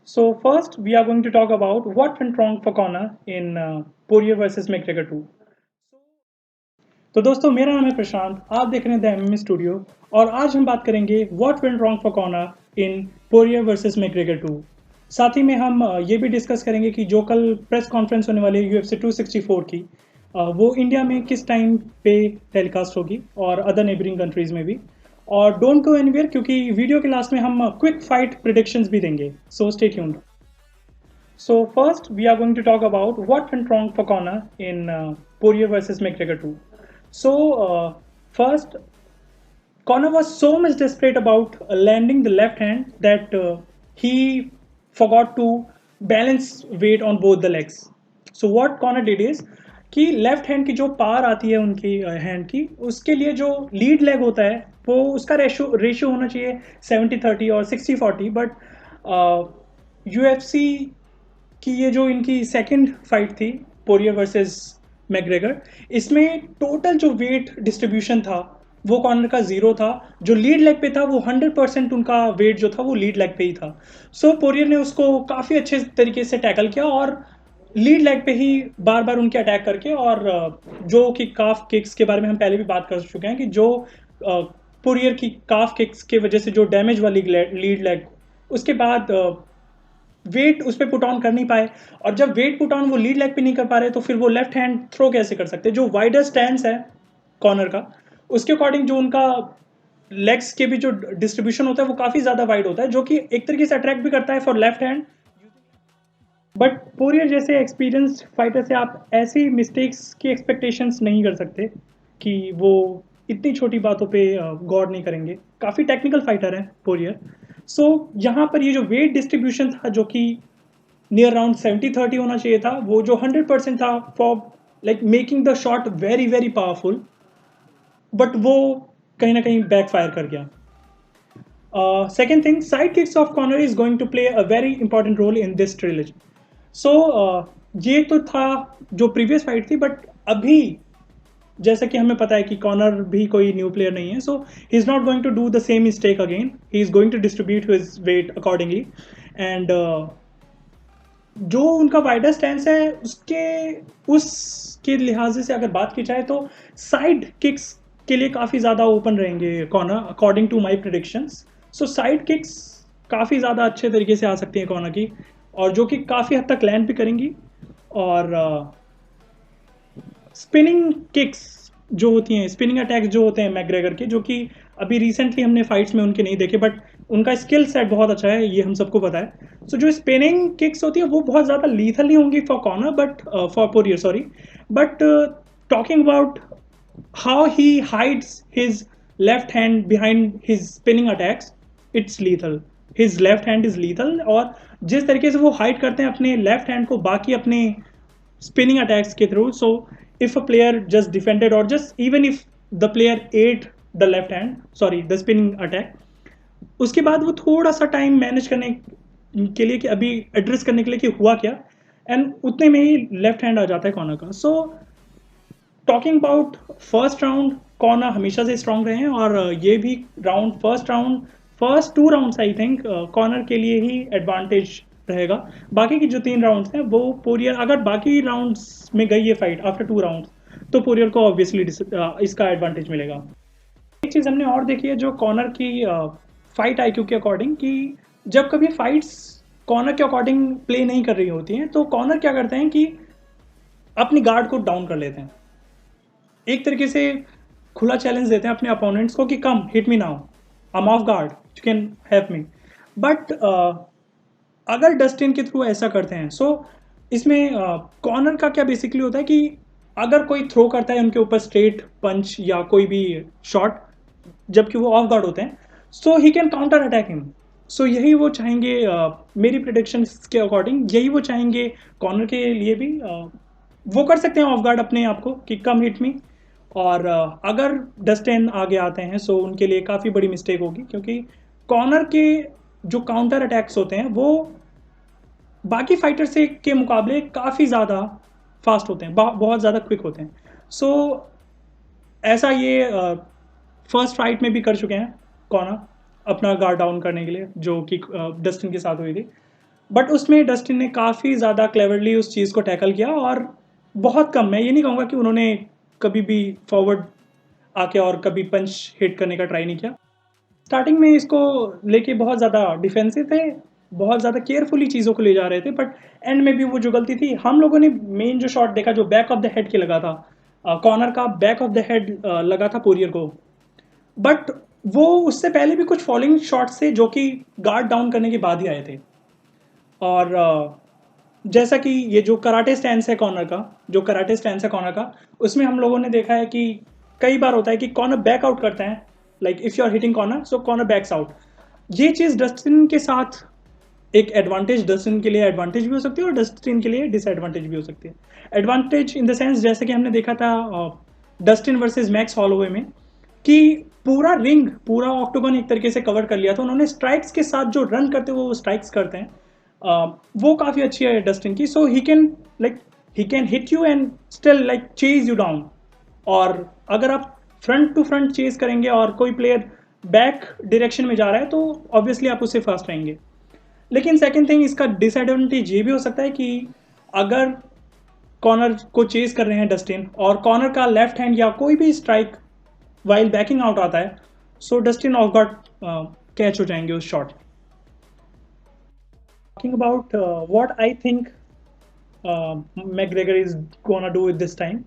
So first, we are going to talk about what went wrong for Conor in Poirier versus McGregor 2. तो दोस्तों मेरा नाम है प्रशांत, आप देख रहे हैं द एमएमए स्टूडियो और आज हम बात करेंगे what went wrong for corner in Poirier versus McGregor 2। साथ ही में हम ये भी डिस्कस करेंगे कि जो कल प्रेस कॉन्फ्रेंस होने वाली है यूएफसी 264 की, वो इंडिया में किस टाइम पे टेलीकास्ट होगी और अदर नेबरिंग कंट्रीज में भी। और डोंट गो एनीवेयर क्योंकि वीडियो के लास्ट में हम क्विक फाइट प्रिडिक्शंस भी देंगे, so stay tuned. So first, we are going to talk about what went wrong for Conor in Poirier versus McGregor 2. First, Conor was so much desperate about landing the left hand that he forgot to balance weight on both the legs. So what Conor did is कि left hand की जो power आती है उनकी hand की, उसके लिए जो लीड लेग होता है वो उसका रेशियो होना चाहिए 70-30 और 60-40। बट यूएफसी कि ये जो इनकी सेकंड फाइट थी पोरियर वर्सेस मैग्रेगर, इसमें टोटल जो वेट डिस्ट्रीब्यूशन था वो कॉर्नर का 0 था। जो लीड लेग पे था वो 100% उनका वेट जो था वो लीड लेग पे ही था। सो पोरियर ने उसको काफ़ी अच्छे तरीके से टैकल किया और लीड लेग पे ही बार बार उनके अटैक करके, और जो कि काफ किक्स के बारे में हम पहले भी बात कर चुके हैं कि जो पोरियर की काफ किक्स के वजह से जो डैमेज वाली लीड लेग, उसके बाद वेट उस पर पुट ऑन कर नहीं पाए। और जब वेट पुट ऑन वो लीड लेग पे नहीं कर पा रहे तो फिर वो लेफ्ट हैंड थ्रो कैसे कर सकते। जो वाइडर स्टैंस है कॉर्नर का, उसके अकॉर्डिंग जो उनका लेग्स के भी जो डिस्ट्रीब्यूशन होता है वो काफ़ी ज़्यादा वाइड होता है, जो कि एक तरीके से अट्रैक्ट भी करता है for left hand. But Poirier जैसे एक्सपीरियंस फाइटर से आप ऐसी मिस्टेक्स की एक्सपेक्टेशंस नहीं कर सकते कि वो इतनी छोटी बातों पे गौर नहीं करेंगे। काफ़ी टेक्निकल फाइटर है पोरियर। सो यहाँ पर ये जो वेट डिस्ट्रीब्यूशन था जो कि नियर अराउंड 70-30 होना चाहिए था, वो जो 100% था for like making the shot very very powerful, but वो कहीं ना कहीं बैकफायर कर गया। Second thing, side kicks of Conor is going to play a very important role in this trilogy. So ये तो था जो प्रीवियस फाइट थी, बट अभी जैसा कि हमें पता है कि कॉनर भी कोई न्यू प्लेयर नहीं है, so he is not going to do the same mistake again. He is going to distribute his weight accordingly. And जो उनका वाइडर स्टैंस है उसके लिहाज से अगर बात की जाए तो साइड किक्स के लिए काफ़ी ज़्यादा ओपन रहेंगे Conor, according to my predictions. So side kicks काफ़ी ज़्यादा अच्छे तरीके से आ सकती हैं कॉर्नर की, और जो कि काफ़ी हद तक लैंड भी करेंगी। और स्पिनिंग किक्स जो होती हैं, स्पिनिंग अटैक्स जो होते हैं मैग्रेगर के, जो कि अभी रिसेंटली हमने फाइट्स में उनके नहीं देखे, बट उनका स्किल सेट बहुत अच्छा है, ये हम सबको पता है। सो जो स्पिनिंग किक्स होती है वो बहुत ज़्यादा लीथल नहीं होंगी for Conor, but for Poirier, sorry. But talking about how he hides his left hand behind his spinning attacks, it's lethal. His left hand is lethal, और जिस तरीके से वो हाइड करते हैं अपने लेफ्ट हैंड को बाकी अपने spinning attacks के through. So if a player just defended, or just even if the player ate the left hand, sorry, the spinning attack, उसके बाद वो थोड़ा सा टाइम मैनेज करने के लिए कि अभी एड्रेस करने के लिए कि हुआ क्या, एंड उतने में ही लेफ्ट हैंड आ जाता है कॉर्नर का। So talking about first round, corner हमेशा से स्ट्रांग रहे हैं, और ये भी राउंड फर्स्ट 2 राउंड्स आई थिंक कॉर्नर के लिए ही एडवांटेज रहेगा। बाकी की जो 3 राउंड्स हैं वो पोरियर, अगर बाकी राउंड्स में गई ये फाइट आफ्टर 2 राउंड्स तो पोरियर को ऑब्वियसली इसका एडवांटेज मिलेगा। एक चीज़ हमने और देखी है जो कॉर्नर की फाइट आईक्यू के अकॉर्डिंग, कि जब कभी फाइट्स कॉर्नर के अकॉर्डिंग प्ले नहीं कर रही होती हैं तो कॉर्नर क्या करते हैं कि अपनी गार्ड को डाउन कर लेते हैं, एक तरीके से खुला चैलेंज देते हैं अपने अपोनेंट्स को कि come hit me now, I am off guard, you can have me. But अगर डस्टिन के थ्रू ऐसा करते हैं, सो इसमें कॉर्नर का क्या बेसिकली होता है कि अगर कोई थ्रो करता है उनके ऊपर स्ट्रेट पंच या कोई भी शॉट जबकि वो ऑफ गार्ड होते हैं, so he can counter attack him. So यही वो चाहेंगे, मेरी प्रिडिक्शन के अकॉर्डिंग यही वो चाहेंगे कॉर्नर के लिए भी। वो कर सकते हैं ऑफ गार्ड अपने आप को कि कम हिट मी, और अगर डस्टिन आगे आते हैं सो उनके लिए काफ़ी बड़ी मिस्टेक होगी, क्योंकि कॉर्नर के जो काउंटर अटैक्स होते हैं वो बाकी फाइटर से के मुकाबले काफ़ी ज़्यादा फास्ट होते हैं, बहुत ज़्यादा क्विक होते हैं। सो ऐसा ये फर्स्ट फाइट में भी कर चुके हैं कॉर्नर अपना गार्ड डाउन करने के लिए, जो कि डस्टिन के साथ हुई थी। बट उसमें डस्टिन ने काफ़ी ज़्यादा क्लेवरली उस चीज़ को टैकल किया और बहुत कम, मैं ये नहीं कहूँगा कि उन्होंने कभी भी फॉरवर्ड आके और कभी पंच हिट करने का ट्राई नहीं किया। स्टार्टिंग में इसको लेके बहुत ज़्यादा डिफेंसिव थे, बहुत ज़्यादा केयरफुली चीज़ों को ले जा रहे थे, बट एंड में भी वो जो गलती थी, हम लोगों ने मेन जो शॉट देखा जो बैक ऑफ द हेड के लगा था, कॉर्नर का बैक ऑफ द हेड लगा था पोरियर को, बट वो उससे पहले भी कुछ फॉलोइंग शॉट्स थे जो कि गार्ड डाउन करने के बाद ही आए थे। और जैसा कि ये जो कराटे स्टैंस है कॉर्नर का, जो कराटे स्टैंस है कॉर्नर का, उसमें हम लोगों ने देखा है कि कई बार होता है कि कॉर्नर बैक आउट करते हैं, like if you are hitting Conor so Conor backs out. ये चीज़ डस्टिन के साथ एक एडवांटेज, डस्टिन के लिए एडवांटेज भी हो सकती है और डस्टिन के लिए डिसएडवांटेज भी हो सकती है। एडवांटेज इन द सेंस जैसे कि हमने देखा था डस्टिन वर्सेस मैक्स हॉलोवे में कि पूरा रिंग, पूरा ऑक्टोगन एक तरीके से कवर कर लिया था उन्होंने। स्ट्राइक्स के साथ जो रन करते हुए वो स्ट्राइक्स करते हैं, वो काफ़ी अच्छी है डस्टिन की। So he can like he can hit you and still like chase you down. और अगर आप फ्रंट टू फ्रंट चेज करेंगे और कोई प्लेयर बैक डायरेक्शन में जा रहा है तो ऑब्वियसली आप उससे फास्ट रहेंगे। लेकिन सेकंड थिंग, इसका डिसएडवांटेज ये भी हो सकता है कि अगर कॉर्नर को चेज कर रहे हैं डस्टिन और कॉर्नर का लेफ्ट हैंड या कोई भी स्ट्राइक वाइल बैकिंग आउट आता है, सो डस्टिन ऑफ गार्ड कैच हो जाएंगे उस shot. Talking about what I think McGregor is gonna do with this time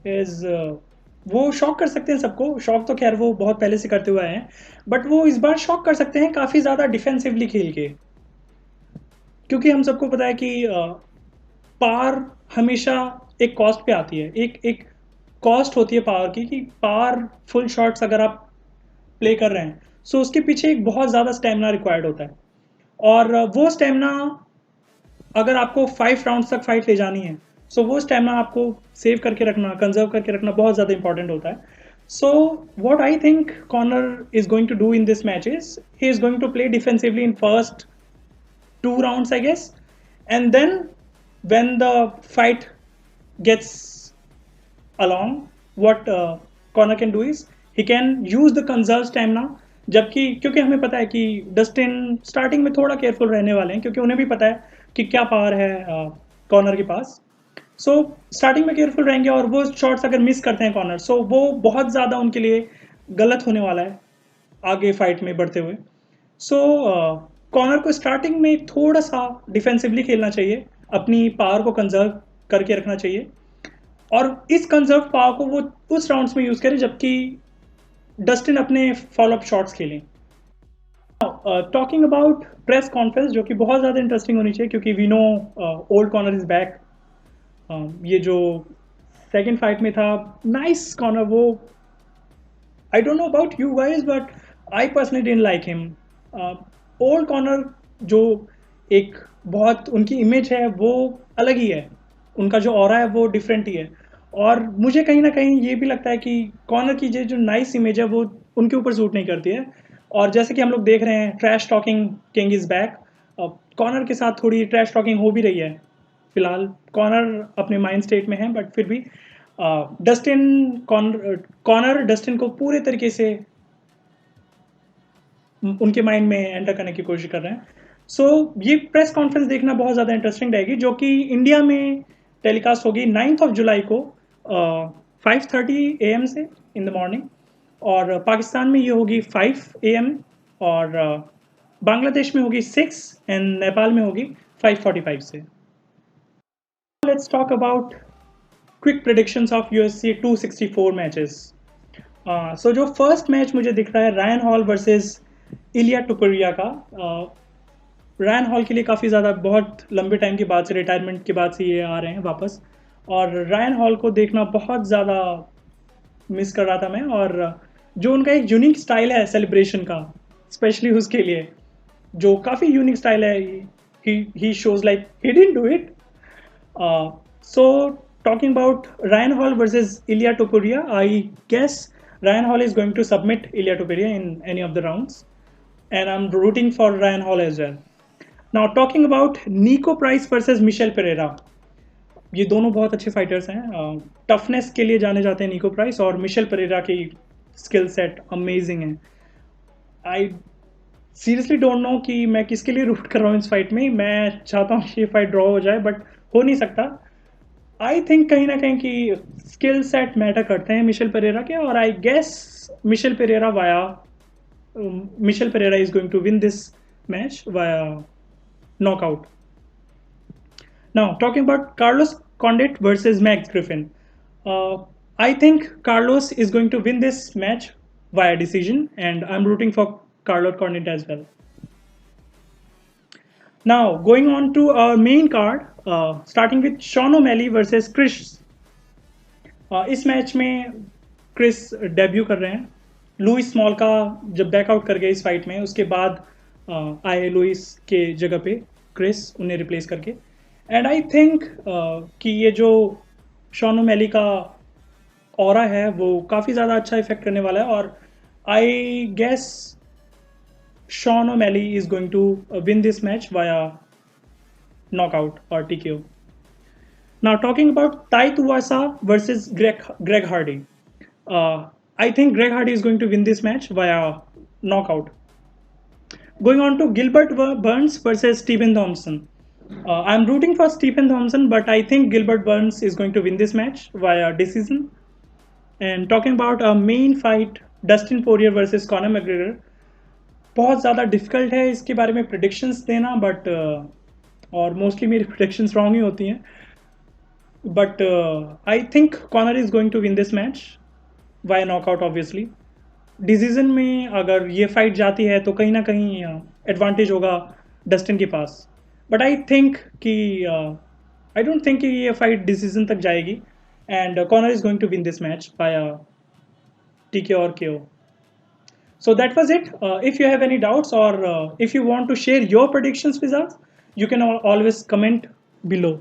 is, वो शॉक कर सकते हैं सबको। शॉक तो खैर वो बहुत पहले से करते हुए आए हैं, बट वो इस बार शॉक कर सकते हैं काफ़ी ज़्यादा डिफेंसिवली खेल के। क्योंकि हम सबको पता है कि पार हमेशा एक कॉस्ट पे आती है, एक एक कॉस्ट होती है पावर की, कि पार फुल शॉट्स अगर आप प्ले कर रहे हैं सो उसके पीछे एक बहुत ज़्यादा स्टेमिना रिक्वायर्ड होता है। और वो स्टेमिना अगर आपको 5 राउंड्स तक फाइट ले जानी है, सो वो स्टेमिना आपको सेव करके रखना, कंजर्व करके रखना बहुत ज़्यादा इंपॉर्टेंट होता है। So what I think Conor is going to do in this match is he is going to play defensively in first 2 rounds, I guess. And then when the fight gets along, what Connor can do is he can use the conserve stamina। जबकि क्योंकि हमें पता है कि Dustin starting में थोड़ा careful रहने वाले हैं, क्योंकि उन्हें भी पता है कि क्या पावर है कॉर्नर के पास। सो स्टार्टिंग में केयरफुल रहेंगे और वो शॉट्स अगर मिस करते हैं कॉर्नर, सो वो बहुत ज़्यादा उनके लिए गलत होने वाला है आगे फाइट में बढ़ते हुए। सो कॉर्नर को स्टार्टिंग में थोड़ा सा डिफेंसिवली खेलना चाहिए, अपनी पावर को कंजर्व करके रखना चाहिए और इस कंजर्व पावर को वो उस राउंड्स में यूज़ करें जबकि डस्टिन अपने फॉलोअप शॉट्स खेलें। टॉकिंग अबाउट प्रेस कॉन्फ्रेंस, जो कि बहुत ज़्यादा इंटरेस्टिंग होनी चाहिए क्योंकि we know old Conor is back. ये जो सेकेंड फाइट में था, नाइस कॉर्नर वो, I don't know about you guys but I personally didn't like him. Old Conor जो एक बहुत उनकी इमेज है वो अलग ही है, उनका जो ऑरा है वो डिफरेंट ही है। और मुझे कहीं ना कहीं ये भी लगता है कि कॉर्नर की जो नाइस इमेज है वो उनके ऊपर सूट नहीं करती है। और जैसे कि हम लोग देख रहे हैं, trash talking king is back. Corner के साथ थोड़ी ट्रैश टॉकिंग हो भी रही है फिलहाल। कॉर्नर अपने माइंड स्टेट में है बट फिर भी डस्टिन कॉर्नर डस्टिन को पूरे तरीके से उनके माइंड में एंटर करने की कोशिश कर रहे हैं। सो ये प्रेस कॉन्फ्रेंस देखना बहुत ज़्यादा इंटरेस्टिंग रहेगी, जो कि इंडिया में टेलीकास्ट होगी 9 जुलाई को 5:30 AM से इन द मॉर्निंग, और पाकिस्तान में ये होगी 5 AM, और बांग्लादेश में होगी 6 एंड नेपाल में होगी 5:45 से। Let's talk about quick predictions of UFC 264 matches. So जो फर्स्ट मैच मुझे दिख रहा है रायन हॉल वर्सेस इलिया टुपुरिया का। रायन हॉल के लिए काफ़ी ज़्यादा बहुत लंबे टाइम के बाद से, रिटायरमेंट के बाद से ये आ रहे हैं वापस, और रायन हॉल को देखना बहुत ज़्यादा मिस कर रहा था मैं। और जो उनका एक यूनिक स्टाइल है सेलिब्रेशन का, स्पेशली उसके लिए जो काफ़ी यूनिक स्टाइल है, he shows like he didn't do it. So talking about Ryan Hall versus Ilia Topuria, I guess Ryan Hall is going to submit Ilia Topuria in any of the rounds, and I'm rooting for Ryan Hall as well. Now talking about Nico Price versus Michel Pereira, ये दोनों बहुत अच्छे fighters हैं। Toughness के लिए जाने जाते हैं निको प्राइस, और मिशेल पेरेरा की स्किल सेट अमेजिंग है। आई सीरियसली डोंट नो कि मैं किसके लिए रूट कर रहा हूँ इस फाइट में। मैं चाहता हूँ कि ये फाइट ड्रॉ हो जाए, बट हो नहीं सकता। आई थिंक कहीं ना कहीं कि स्किल सेट मैटर करते हैं मिशेल पेरेरा के, और I guess Michel Pereira via Michel Pereira is going to win this match via knockout. Now, talking about Carlos Condit versus Max Griffin. I think Carlos is going to win this match via decision, and I'm rooting for Carlos Condit as well. Now, going on to our main card, starting with Sean O'Malley versus Chris. इस match में Chris debut कर रहे हैं। Louis small का जब backout कर गए इस फाइट में, उसके बाद आए लुइस के जगह पे क्रिस, उन्हें रिप्लेस करके। एंड आई थिंक कि ये जो शॉन ओमैली का ऑरा है वो काफ़ी ज़्यादा अच्छा इफेक्ट करने वाला है, और I guess Sean O'Malley is going to win this match via knockout or TKO. Now, talking about Tai Tuivasa versus Greg Hardy. I think Greg Hardy is going to win this match via knockout. Going on to Gilbert Burns versus Stephen Thompson. I'm rooting for Stephen Thompson, but I think Gilbert Burns is going to win this match via decision. And talking about a main fight, Dustin Poirier versus Conor McGregor. बहुत ज़्यादा difficult है इसके बारे में predictions देना, but और mostly मेरी predictions wrong ही होती हैं। But I think Conor is going to win this match via knockout obviously. Decision में अगर ये फाइट जाती है तो कहीं ना कहीं एडवांटेज होगा डस्टिन के पास, बट आई थिंक कि आई डोंट थिंक कि ये फाइट डिसीजन तक जाएगी, and Conor is going to win this match by TK or केओ. So that was it. If you have any doubts, or if you want to share your predictions with us, you can always comment below.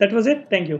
That was it. Thank you.